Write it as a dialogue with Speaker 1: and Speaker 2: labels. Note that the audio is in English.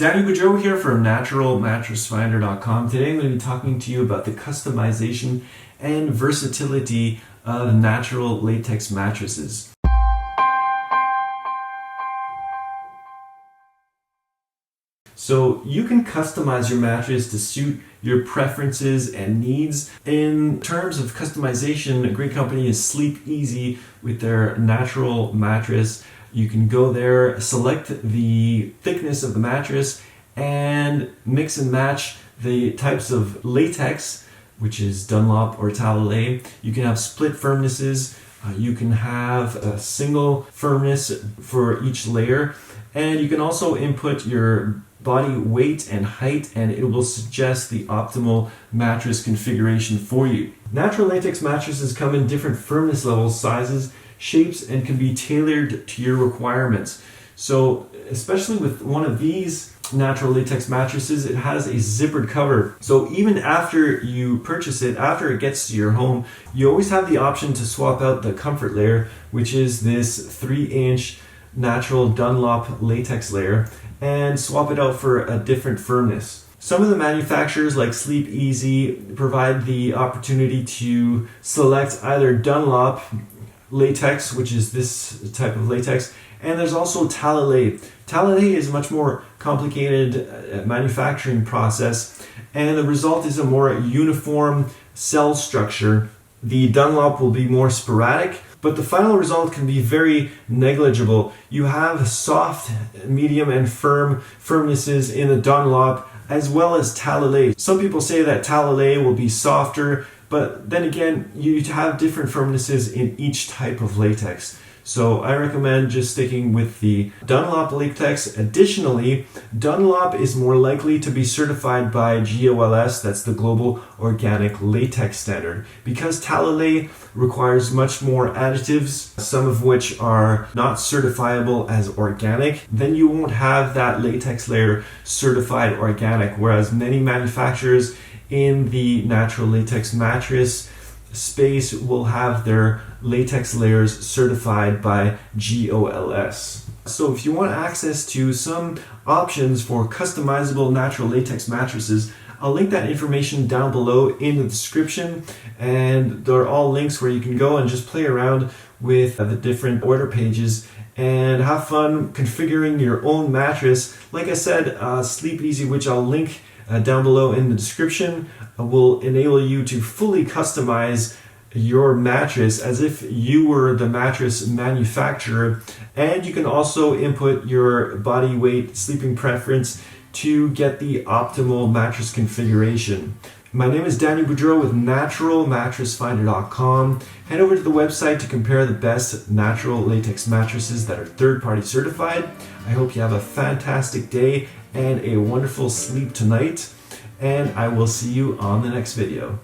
Speaker 1: Danny Boudreau here from naturalmattressfinder.com. Today I'm going to be talking to you about the customization and versatility of natural latex mattresses. So you can customize your mattress to suit your preferences and needs. In terms of customization, a great company is Sleep EZ with their natural mattress. You can go there, select the thickness of the mattress, and mix and match the types of latex, which is Dunlop or Talalay. You can have split firmnesses. You can have a single firmness for each layer. And you can also input your body weight and height, and it will suggest the optimal mattress configuration for you. Natural latex mattresses come in different firmness levels, sizes, shapes, and can be tailored to your requirements. So especially with one of these natural latex mattresses, it has a zippered cover. So even after you purchase it, after it gets to your home, you always have the option to swap out the comfort layer, which is this 3-inch natural Dunlop latex layer, and swap it out for a different firmness. Some of the manufacturers like Sleep EZ provide the opportunity to select either Dunlop latex, which is this type of latex, and there's also Talalay. Talalay is a much more complicated manufacturing process, and the result is a more uniform cell structure. The Dunlop will be more sporadic, but the final result can be very negligible. You have soft, medium, and firmnesses in the Dunlop, as well as Talalay. Some people say that Talalay will be softer, but then again, you have different firmnesses in each type of latex. So I recommend just sticking with the Dunlop latex. Additionally, Dunlop is more likely to be certified by GOLS, that's the Global Organic Latex Standard, because Talalay requires much more additives, some of which are not certifiable as organic. Then you won't have that latex layer certified organic, whereas many manufacturers in the natural latex mattress space will have their latex layers certified by GOLS. So if you want access to some options for customizable natural latex mattresses, I'll link that information down below in the description, and there are all links where you can go and just play around with the different order pages and have fun configuring your own mattress. Like I said, Sleep EZ, which I'll link down below in the description, will enable you to fully customize your mattress as if you were the mattress manufacturer, and you can also input your body weight, sleeping preference to get the optimal mattress configuration. My name is Danny Boudreau with naturalmattressfinder.com. Head over to the website to compare the best natural latex mattresses that are third-party certified. I hope you have a fantastic day and a wonderful sleep tonight, and I will see you on the next video.